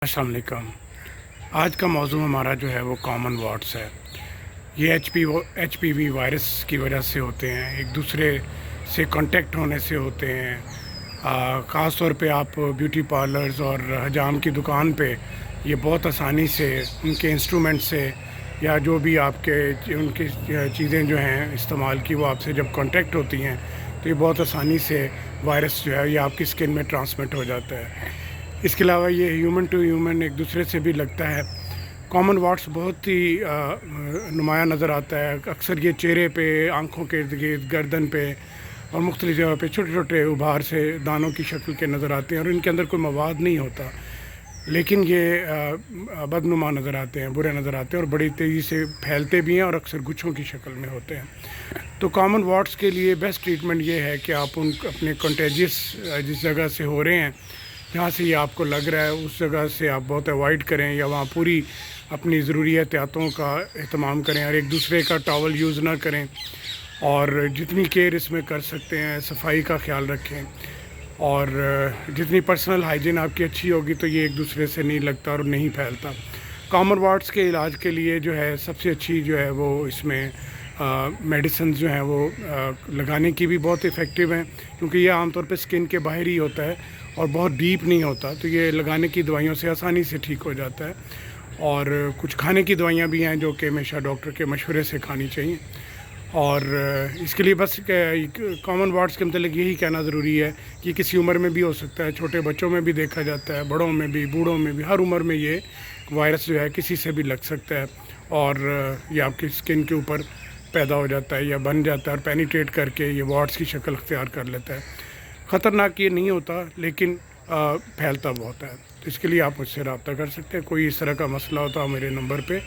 अस्सलाम वालेकुम। आज का मौजू हमारा जो है वो कॉमन वार्ड्स है। ये एचपीवी वायरस की वजह से होते हैं, एक दूसरे से कांटेक्ट होने से होते हैं। ख़ास तौर पे आप ब्यूटी पार्लर्स और हजाम की दुकान पे ये बहुत आसानी से उनके इंस्ट्रूमेंट से या जो भी आपके उनकी चीज़ें जो हैं इस्तेमाल की, वो आपसे जब कांटेक्ट होती हैं तो ये बहुत आसानी से वायरस जो है ये आपकी स्किन में ट्रांसमिट हो जाता है। इसके अलावा ये ह्यूमन टू ह्यूमन एक दूसरे से भी लगता है। कॉमन वार्ड्स बहुत ही नुमाया नज़र आता है। अक्सर ये चेहरे पे, आँखों के इर्द गिर्द, गर्दन पे और मुख्तलिफ़ जगह पे छोटे छोटे उभार से दानों की शक्ल के नज़र आते हैं और इनके अंदर कोई मवाद नहीं होता, लेकिन ये बदनुमा नज़र आते हैं, बुरे नज़र आते हैं और बड़ी तेज़ी से फैलते भी हैं और अक्सर गुच्छों की शक्ल में होते हैं। तो कॉमन वार्ड्स के लिए बेस्ट ट्रीटमेंट ये है कि आप अपने कंटेजियस जिस जगह से हो रहे हैं, जहाँ से ये आपको लग रहा है, उस जगह से आप बहुत अवॉइड करें या वहाँ पूरी अपनी ज़रूरी एहतियातों का एहतमाम करें और एक दूसरे का टॉवल यूज़ ना करें और जितनी केयर इसमें कर सकते हैं सफाई का ख्याल रखें और जितनी पर्सनल हाइजीन आपकी अच्छी होगी तो ये एक दूसरे से नहीं लगता और नहीं फैलता। कॉमन वार्ड्स के इलाज के लिए जो है सबसे अच्छी जो है वो इसमें मेडिसिन जो हैं वो लगाने की भी बहुत इफ़ेक्टिव हैं, क्योंकि ये आमतौर पे स्किन के बाहर ही होता है और बहुत डीप नहीं होता, तो ये लगाने की दवाइयों से आसानी से ठीक हो जाता है। और कुछ खाने की दवाइयाँ भी हैं जो कि हमेशा डॉक्टर के मशवरे से खानी चाहिए। और इसके लिए बस कॉमन वार्ड्स के मतलब यही कहना ज़रूरी है कि किसी उम्र में भी हो सकता है, छोटे बच्चों में भी देखा जाता है, बड़ों में भी, बूढ़ों में भी, हर उम्र में ये वायरस जो है किसी से भी लग सकता है और ये आपकी स्किन के ऊपर पैदा हो जाता है या बन जाता है और पेनिट्रेट करके ये वार्ड्स की शक्ल अख्तियार कर लेता है। ख़तरनाक ये नहीं होता, लेकिन फैलता बहुत है। तो इसके लिए आप मुझसे रब्ता कर सकते हैं। कोई इस तरह का मसला होता है मेरे नंबर पे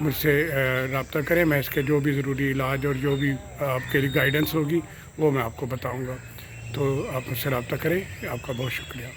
मुझसे रब्ता करें। मैं इसके जो भी ज़रूरी इलाज और जो भी आपके लिए गाइडेंस होगी वो मैं आपको बताऊंगा। तो आप मुझसे रब्ता करें। आपका बहुत शुक्रिया।